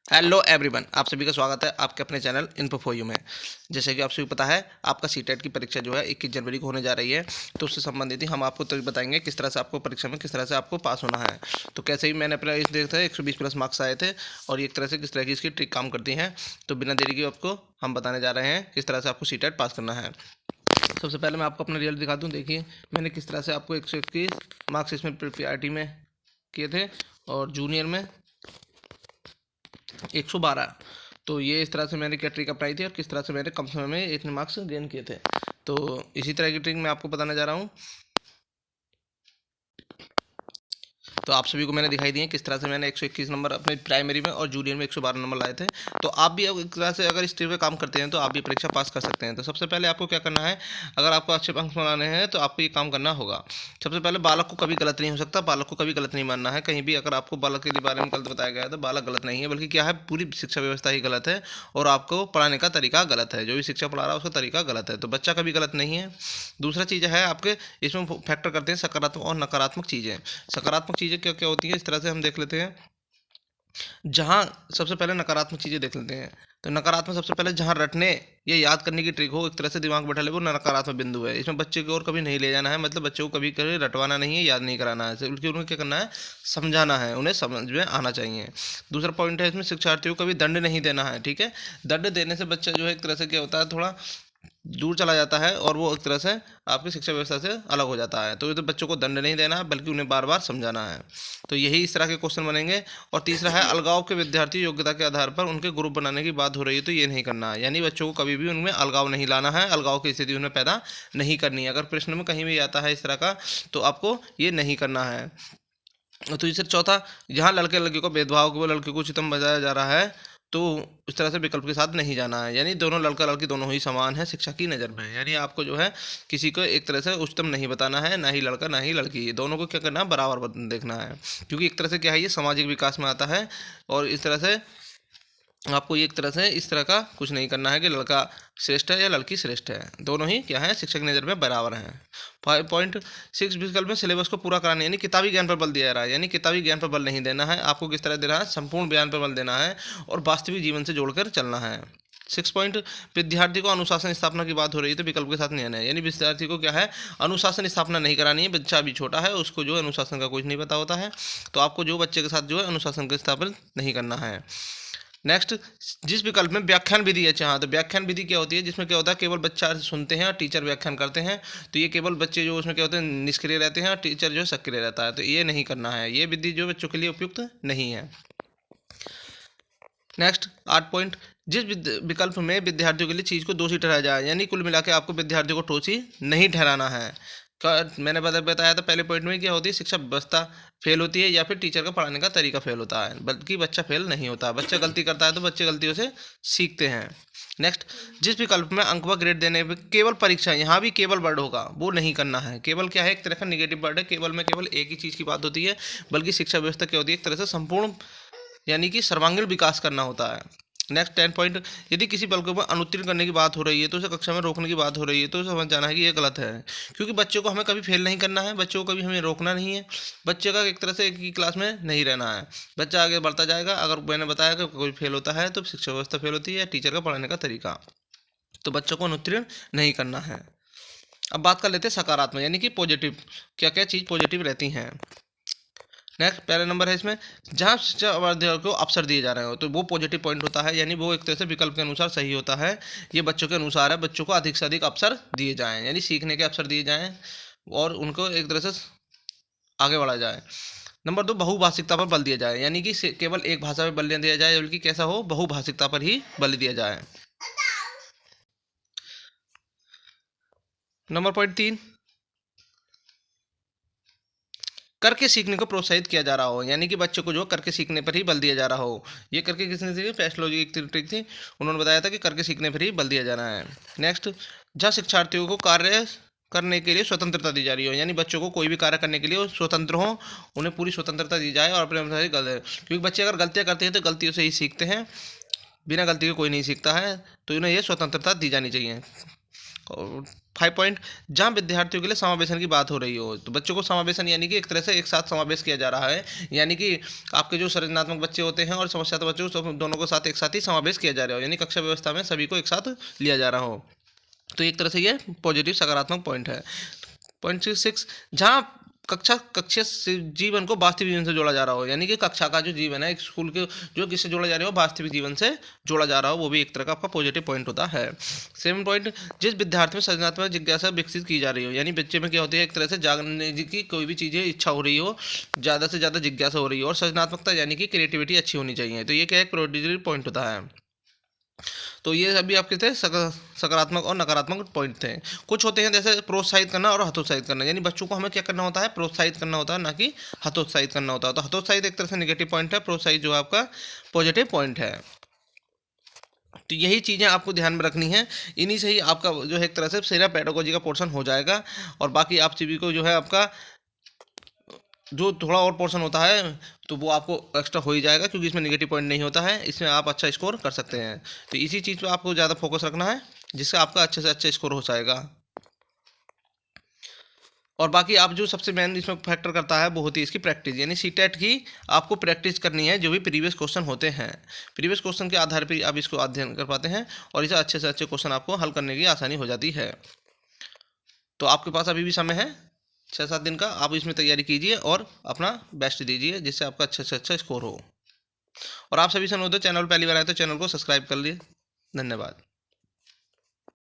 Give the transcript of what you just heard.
Hello everyone, आप सभी का स्वागत है आपके अपने चैनल इन्फो फॉर यू में। जैसे कि आप सभी पता है, आपका सीटेट की परीक्षा जो है 21 जनवरी को होने जा रही है। तो उससे संबंधित ही हम आपको तो बताएंगे किस तरह से आपको परीक्षा में किस तरह से आपको पास होना है। तो कैसे ही मैंने अपना इस देखा था 120 प्लस मार्क्स आए थे और एक तरह से किस तरह की इसकी ट्रिक काम करती हैं। तो बिना देरी के आपको हम बताने जा रहे हैं किस तरह से आपको सीटेट पास करना है। सबसे पहले मैं आपको अपना रिजल्ट दिखा दूँ। देखिए, मैंने किस तरह से आपको 121 मार्क्स इसमें PRT में किए थे और जूनियर में 112। तो ये इस तरह से मैंने क्या ट्रिक अपनाई थी और किस तरह से मैंने कम समय में इतने मार्क्स गेन किए थे। तो इसी तरह की ट्रिक मैं आपको बताने जा रहा हूँ। तो आप सभी को मैंने दिखाई दिए किस तरह से मैंने 121 नंबर अपने प्राइमरी में और जूनियर में 112 नंबर लाए थे। तो आप भी अब एक तरह से अगर इस ट्रिक पे काम करते हैं तो आप भी परीक्षा पास कर सकते हैं। तो सबसे पहले आपको क्या करना है, अगर आपको अच्छे अंक बनाने हैं तो आपको ये काम करना होगा। सबसे पहले बालक को कभी गलत नहीं हो सकता, बालक को कभी गलत नहीं मानना है। कहीं भी अगर आपको बालक के बारे में गलत बताया गया है तो बालक गलत नहीं है, बल्कि क्या है, पूरी शिक्षा व्यवस्था ही गलत है और आपको पढ़ाने का तरीका गलत है। जो भी शिक्षा पढ़ा रहा है उसका तरीका गलत है। तो बच्चा कभी गलत नहीं है। दूसरा चीज़ है, आपके इसमें फैक्टर करते हैं सकारात्मक और नकारात्मक चीज़ें। सकारात्मक चीज़ें क्या क्या होती हैं, इस तरह से हम देख लेते हैं। जहाँ सबसे पहले नकारात्मक चीज़ें देख लेते हैं। तो नकारात्मक सबसे पहले जहाँ रटने या याद करने की ट्रिक हो, एक तरह से दिमाग बैठा ले, वो नकारात्मक बिंदु है। इसमें बच्चे की ओर कभी नहीं ले जाना है, मतलब बच्चे को कभी कभी रटवाना नहीं है, याद नहीं कराना है, बल्कि उन्हें क्या करना है, समझाना है, उन्हें समझ में आना चाहिए। दूसरा पॉइंट है, इसमें शिक्षार्थियों को कभी दंड नहीं देना है। ठीक है, दंड देने से बच्चा जो है एक तरह से क्या होता है, थोड़ा दूर चला जाता है और वो एक तरह से आपकी शिक्षा व्यवस्था से अलग हो जाता है। तो ये तो बच्चों को दंड नहीं देना है, बल्कि उन्हें बार बार समझाना है। तो यही इस तरह के क्वेश्चन बनेंगे। और तीसरा है, अलगाव के विद्यार्थी योग्यता के आधार पर उनके ग्रुप बनाने की बात हो रही है तो ये नहीं करना है। यानी बच्चों को कभी भी उनमें अलगाव नहीं लाना है, अलगाव की स्थिति उन्हें पैदा नहीं करनी है। अगर प्रश्न में कहीं भी आता है इस तरह का तो आपको ये नहीं करना है। तो तीसरा चौथा, जहाँ लड़के लड़की को भेदभाव को लड़के को चितम बजाया जा रहा है तो इस तरह से विकल्प के साथ नहीं जाना है। यानी दोनों लड़का लड़की दोनों ही समान है शिक्षा की नज़र में। यानी आपको जो है किसी को एक तरह से उच्चतम नहीं बताना है, ना ही लड़का ना ही लड़की, दोनों को क्या करना है, बराबर देखना है। क्योंकि एक तरह से क्या है, ये सामाजिक विकास में आता है। और इस तरह से आपको ये एक तरह से इस तरह का कुछ नहीं करना है कि लड़का श्रेष्ठ है या लड़की श्रेष्ठ है, दोनों ही क्या है, शिक्षक की नज़र में बराबर हैं। 5.6 विकल्प में सिलेबस को पूरा कराना, यानी किताबी ज्ञान पर बल दिया जा रहा है। यानी किताबी ज्ञान पर बल नहीं देना है, आपको किस तरह देना है, संपूर्ण ज्ञान पर बल देना है और वास्तविक जीवन से जोड़कर चलना है। 6 पॉइंट, विद्यार्थी को अनुशासन स्थापना की बात हो रही है तो विकल्प के साथ नहीं आना है। यानी विद्यार्थी को क्या है, अनुशासन स्थापना नहीं करानी है। बच्चा अभी छोटा है, उसको जो है अनुशासन का कुछ नहीं पता होता है। तो आपको जो बच्चे के साथ जो है अनुशासन का स्थापन नहीं करना है। नेक्स्ट, जिस विकल्प में व्याख्यान विधि है, हाँ, तो व्याख्यान विधि क्या होती है, जिसमें क्या होता है, केवल बच्चा सुनते हैं और टीचर व्याख्यान करते हैं। तो ये केवल बच्चे जो उसमें क्या होते हैं, निष्क्रिय रहते हैं और टीचर जो है सक्रिय रहता है। तो ये नहीं करना है, ये विधि जो बच्चों के लिए उपयुक्त नहीं है। नेक्स्ट 8 पॉइंट, जिस विकल्प में विद्यार्थियों के लिए चीज़ को दोषी ठहराया जाए, यानी कुल मिला के आपको विद्यार्थियों को दोषी नहीं ठहराना है। मैंने बताया था पहले पॉइंट में, क्या होती है, शिक्षा व्यवस्था फेल होती है या फिर टीचर का पढ़ाने का तरीका फेल होता है, बल्कि बच्चा फेल नहीं होता। बच्चा गलती करता है तो बच्चे गलतियों से सीखते हैं। नेक्स्ट, जिस विकल्प में अंक व ग्रेड देने में केवल परीक्षा, यहाँ भी केवल वर्ड होगा, वो नहीं करना है। केवल क्या है, एक तरह का निगेटिव वर्ड है। केवल में केवल एक ही चीज़ की बात होती है, बल्कि शिक्षा व्यवस्था क्या होती है, एक तरह से संपूर्ण, यानी कि सर्वांगीण विकास करना होता है। नेक्स्ट 10 पॉइंट, यदि किसी बालक को अनुत्तीर्ण करने की बात हो रही है तो उसे कक्षा में रोकने की बात हो रही है तो समझ जाना है कि ये गलत है। क्योंकि बच्चों को हमें कभी फेल नहीं करना है, बच्चों को कभी हमें रोकना नहीं है। बच्चे का एक तरह से एक ही क्लास में नहीं रहना है, बच्चा आगे बढ़ता जाएगा। अगर मैंने बताया कि कोई फेल होता है तो शिक्षा व्यवस्था फेल होती है, टीचर का पढ़ाने का तरीका, तो बच्चों को अनुत्तीर्ण नहीं करना है। अब बात कर लेते हैं सकारात्मक, यानी कि पॉजिटिव, क्या क्या चीज़ पॉजिटिव रहती हैं। नेक्स्ट पहला नंबर है इसमें, जहाँ शिक्षा अभ्यर्थियों को अवसर दिए जा रहे हो तो वो पॉजिटिव पॉइंट होता है। यानी वो एक तरह से विकल्प के अनुसार सही होता है। ये बच्चों के अनुसार है, बच्चों को अधिक से अधिक अवसर दिए जाएँ, यानी सीखने के अवसर दिए जाएँ और उनको एक तरह से आगे बढ़ा जाए। नंबर 2, बहुभाषिकता पर बल दिया जाए, यानी कि केवल एक भाषा पर बल नहीं दिया जाए, बल्कि कैसा हो, बहुभाषिकता पर ही बल दिया जाए। नंबर पॉइंट 3, करके सीखने को प्रोत्साहित किया जा रहा हो, यानी कि बच्चों को जो करके सीखने पर ही बल दिया जा रहा हो। ये करके किसने सी, पेस्टोलॉजी की ट्रिक थी, उन्होंने बताया था कि करके सीखने पर ही बल दिया जाना है। नेक्स्ट, जहाँ शिक्षार्थियों को कार्य करने के लिए स्वतंत्रता दी जा रही हो, यानी बच्चों को कोई भी कार्य करने के लिए वो स्वतंत्र हो, उन्हें पूरी स्वतंत्रता दी जाए और अपने अनुसार ही क्योंकि बच्चे अगर गलतियाँ करते हैं तो गलतियों से ही सीखते हैं, बिना गलती के कोई नहीं सीखता है। तो उन्हें ये स्वतंत्रता दी जानी चाहिए। और 5 पॉइंट, जहाँ विद्यार्थियों के लिए समावेशन की बात हो रही हो। तो बच्चों को समावेशन यानी कि एक तरह से एक साथ समावेश किया जा रहा है, यानी कि आपके जो सृजनात्मक बच्चे होते हैं और समस्यात्मक बच्चों को दोनों को साथ एक साथ ही समावेश किया जा रहा हो, यानी कक्षा व्यवस्था में सभी को एक साथ लिया जा रहा हो। तो एक तरह से ये पॉजिटिव सकारात्मक पॉइंट है। पॉइंट 6, जहाँ कक्षा से जीवन को वास्तविक जीवन से जोड़ा जा रहा हो, यानी कि कक्षा का जो जीवन है, एक स्कूल के जो किससे जोड़ा जा रहा हो, वास्तविक जीवन से जोड़ा जा रहा हो, वो भी एक तरह का आपका पॉजिटिव पॉइंट होता है। 7 पॉइंट, जिस विद्यार्थी में सृजनात्मक जिज्ञासा विकसित की जा रही हो, यानी बच्चे में क्या होती है, एक तरह से जानने की कोई भी चीज़ें इच्छा हो रही हो, ज़्यादा से ज़्यादा जिज्ञासा हो रही हो, और सृजनात्मकता यानी कि क्रिएटिविटी अच्छी होनी चाहिए। तो ये क्या एक पॉजिटिव पॉइंट होता है। तो ये अभी आपके थे सकारात्मक और नकारात्मक पॉइंट थे। कुछ होते हैं जैसे प्रोत्साहित करना और हतोत्साहित करना, यानी बच्चों को हमें क्या करना होता है, प्रोत्साहित करना होता है, ना कि हतोत्साहित करना होता है। तो हतोत्साहित एक तरह से नेगेटिव पॉइंट है, प्रोत्साहित जो है आपका पॉजिटिव पॉइंट है। तो यही चीज़ें आपको ध्यान में रखनी है। इन्हीं से ही आपका जो है एक तरह से सेरा पेडागोजी का पोर्शन हो जाएगा, और बाकी आप सभी को जो है आपका जो थोड़ा और पोर्शन होता है तो वो आपको एक्स्ट्रा हो ही जाएगा, क्योंकि इसमें नेगेटिव पॉइंट नहीं होता है, इसमें आप अच्छा स्कोर कर सकते हैं। तो इसी चीज़ पे आपको ज़्यादा फोकस रखना है, जिससे आपका अच्छे से अच्छा स्कोर हो जाएगा। और बाकी आप जो सबसे मेन इसमें फैक्टर करता है वो होती है इसकी प्रैक्टिस, यानी सीटेट की आपको प्रैक्टिस करनी है, जो भी प्रीवियस क्वेश्चन होते हैं, प्रीवियस क्वेश्चन के आधार पर आप इसको अध्ययन कर पाते हैं, और इसे अच्छे से अच्छे क्वेश्चन आपको हल करने की आसानी हो जाती है। तो आपके पास अभी भी समय है 6-7 दिन का, आप इसमें तैयारी कीजिए और अपना बेस्ट दीजिए, जिससे आपका अच्छे से अच्छा स्कोर हो। और आप सभी से अनुरोध है, चैनल पहली बार आए तो चैनल को सब्सक्राइब कर लिए। धन्यवाद।